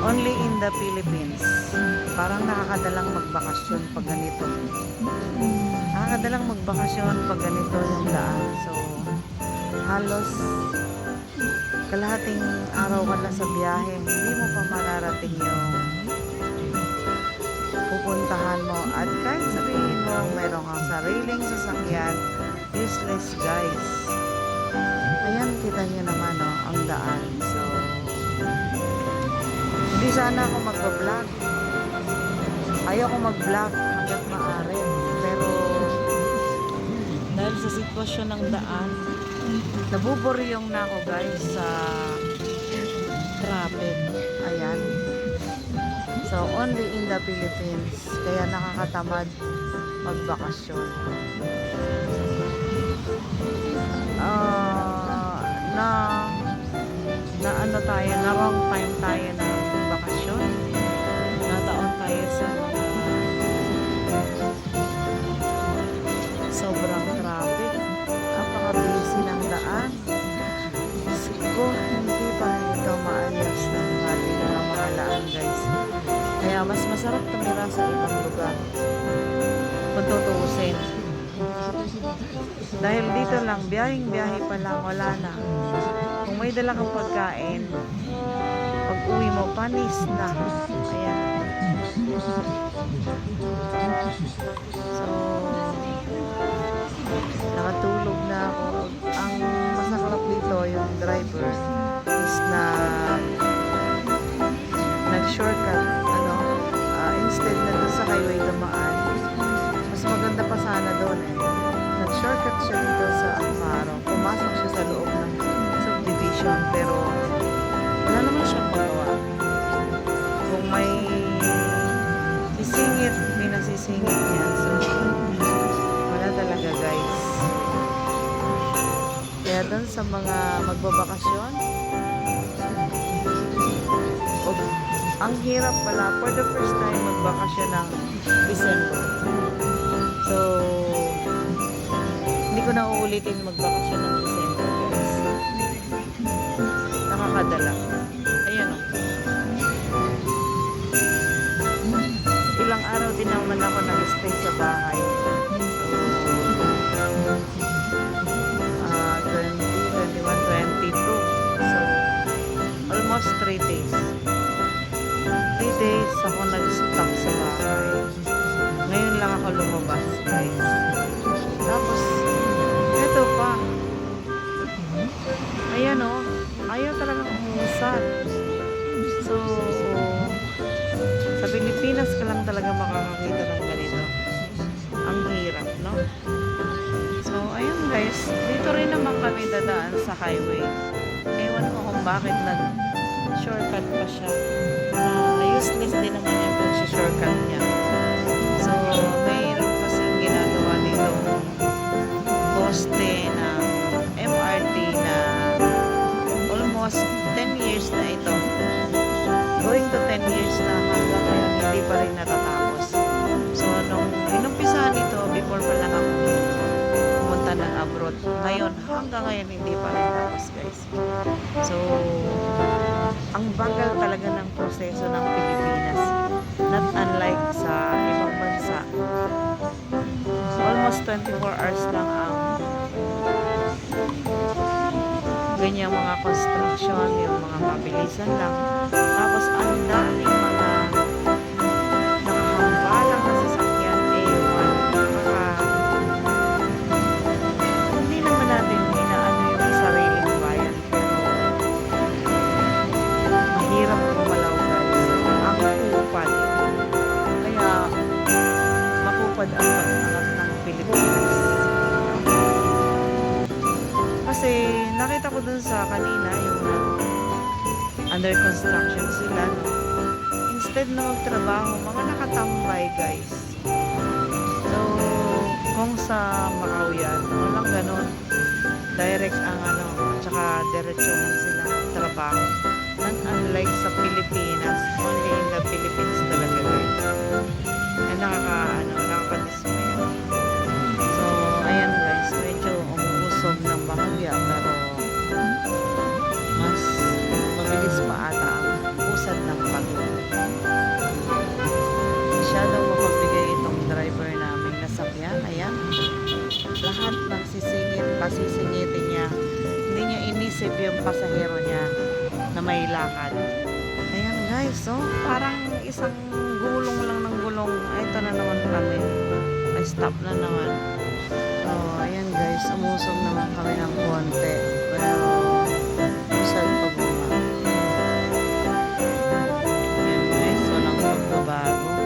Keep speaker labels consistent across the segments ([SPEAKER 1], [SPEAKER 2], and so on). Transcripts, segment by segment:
[SPEAKER 1] Only in the Philippines. Parang nakakadalang magbakasyon pag ganito. Nakakadalang magbakasyon pag ganito yung daan. So, halos kalahating araw ka na sa biyahe, hindi mo pa mararating yung pupuntahan mo. At kahit sabihin mo meron kang sariling sasakyan, useless guys. Ayan, kita nyo naman ang daan. So, hindi sana ako mag-vlog. Ayaw ko mag-vlog hanggat maaari. Pero, dahil sa sitwasyon ng daan, nabuburyong na ako guys sa traffic. Ayan. So, only in the Philippines. Kaya nakakatamad magbakasyon. Na tayo, na wrong time tayo na bakasyon. Nataon tayo sa sobrang traffic. Napaka-busy ng daan. Siguro hindi pa ito maayos ng ating pamahalaan guys. Kaya mas masarap tumira sa ibang lugar kung tutuusin. Dahil dito lang, biyaheng-biyahe pa lang, wala na. Kung may dala kang pagkain, pag uwi mo, panis na. Ayan. So, nakatulog na ako. Ang masaklap dito, yung driver is na nag-shortcut. Instead na doon sa highway dumaan, mas maganda pa sana doon nag-shortcut siya dito sa Amparo. Pumasok siya sa loob ng subdivision, pero wala naman siyang magawa. Kung may isingit, may nasisingit niya. So, wala talaga guys. Kaya doon sa mga magbabakasyon, ang hirap pala for the first time magbakasyon ng December. So, hindi ko na uulitin magbakasyon ng December guys. Nakakadala. Ayan o. Ilang araw din naman ako nag-stay sa bahay. So, 20, 21, 22. So, almost 3 days. 3 days ako nag-stop sa bahay. Ngayon lang ako lumabas guys. Tapos eto pa, ayan o, ayaw talagang umusad. So sa Pilipinas ka lang talaga makakakita ng ganito. Ang hirap, no? So ayun guys, dito rin naman kami dadaan sa highway. Ewan ko kung bakit nag-shortcut pa siya. Useless din naman yung pag-shortcut niya. So, mayroon kasi ginagawa dito poste ng MRT na almost 10 years na ito. Going to 10 years na hanggang ngayon hindi pa rin natatapos. So, nung inumpisahan ito, before pa lang ako pumunta ng abroad. Ngayon, hanggang ngayon hindi pa rin tapos guys. So, ang bagal talaga ng proseso ng Pilipinas. Not unlike sa ibang bansa. Almost 24 hours lang ang ganyang mga construction, yung mga mabilisan lang. Tapos ang daming mga nakahambalang na sasakyan, hindi naman natin inaano yung sariling bayan. Mahirap kumalaw guys. Ang kupad. Kaya makupad ang pag-angat ng Pilipinas. Kasi nakita ko dun sa kanina yung under construction sila. Instead na magtrabaho, mga nakatambay guys. So, kung sa Macau yan, walang ganon. Direct ang tsaka diretsuhan sila trabaho. And unlike sa Pilipinas, only in the Philippines talaga guys. And nakaka-dismay. So, ayan guys, medyo umuusog ng bahagya, pero mas mabilis pa ata ang usad ng pag maglakad. Ayan guys, so parang isang gulong lang ng gulong. Ito na naman kami. Ay, stop na naman. So, ayan guys, umusog naman kami ng konti. Pero, usad pa buma. Ayan guys, walang pagbabago.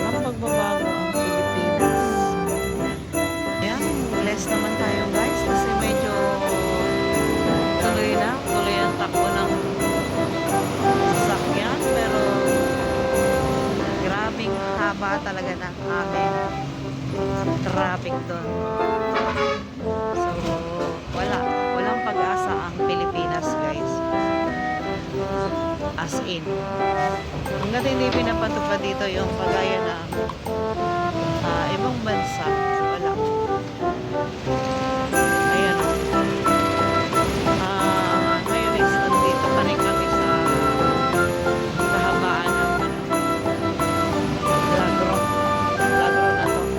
[SPEAKER 1] Walang pagbabago ang Pilipinas. Ayan, blessed naman tayo guys kasi medyo tuloy ang takbo ng sasakyan. Pero, grabing haba talaga ng aming traffic doon. So, walang pag-asa ang Pilipinas guys. As in. Hanggat hindi pinapatupad dito yung kagaya na ibang bansa, wala. Ayan. Ngayon is nandito pa rin kami sa kahabaan ng Lagro na to.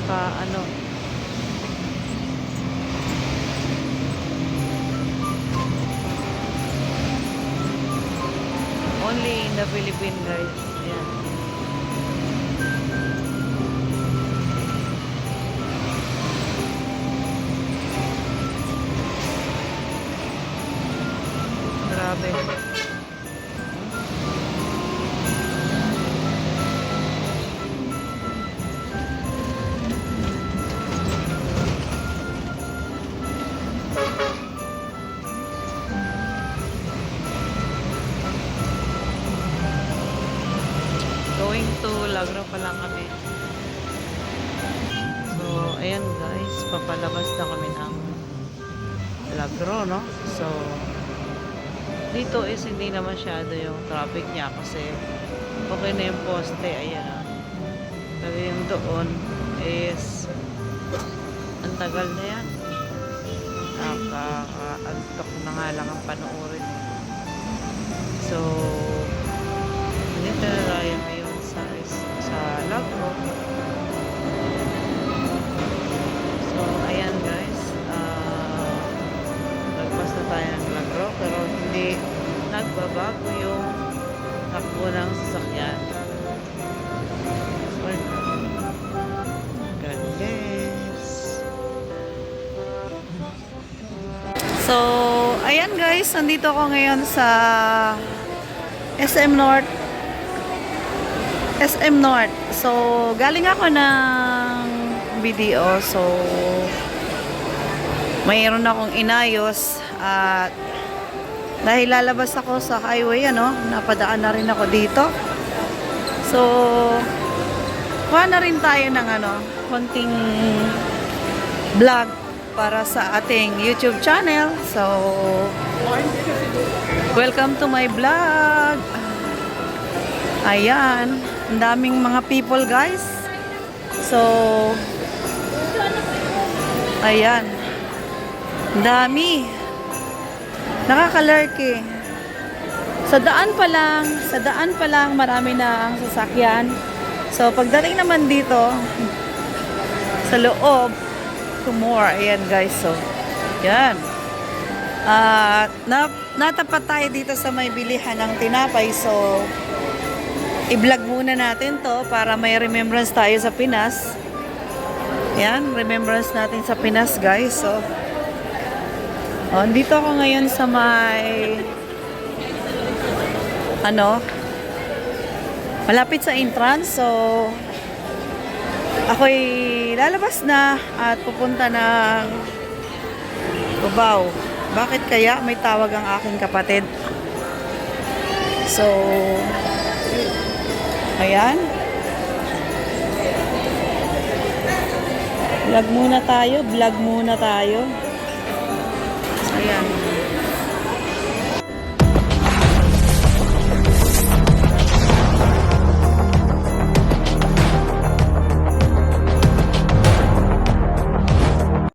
[SPEAKER 1] Ano, only in the Philippines guys. Ayan. Grabe. Going to Lagro pa lang kami. So, ayan guys, papalabas na kami ng Lagro, no? So, dito is hindi na masyado yung traffic niya kasi okay na yung poste, ayan. Pero yung doon is ang tagal na yan. Nakaka-antok na nga lang ang panoorin. So, dito na tayo ngayon sa Lagro. So, ayan guys. Nagpas na tayo ng Lagro pero hindi nagbabago yung takbo ng sasakyan. God bless. So, ayan guys. Nandito ako ngayon sa SM North. So, galing ako ng video. So, mayroon akong inayos at dahil lalabas ako sa highway, ano, napadaan na rin ako dito. So, kuha na rin tayo ng konting vlog para sa ating YouTube channel. So, welcome to my vlog. Ayan, ang daming mga people guys. So, ayan, ang dami. Nakakalurky. Sa daan pa lang marami na ang sasakyan. So, pagdating naman dito sa loob, to more. Ayan guys, so, yan. Natapat tayo dito sa may bilihan ng tinapay. So, i-vlog muna natin to para may remembrance tayo sa Pinas. Yan, remembrance natin sa Pinas guys. So, dito ako ngayon sa may malapit sa entrance. So, ako'y lalabas na at pupunta ng Cubao. Bakit kaya? May tawag ang aking kapatid. So, ayan. Vlog muna tayo. Ayan.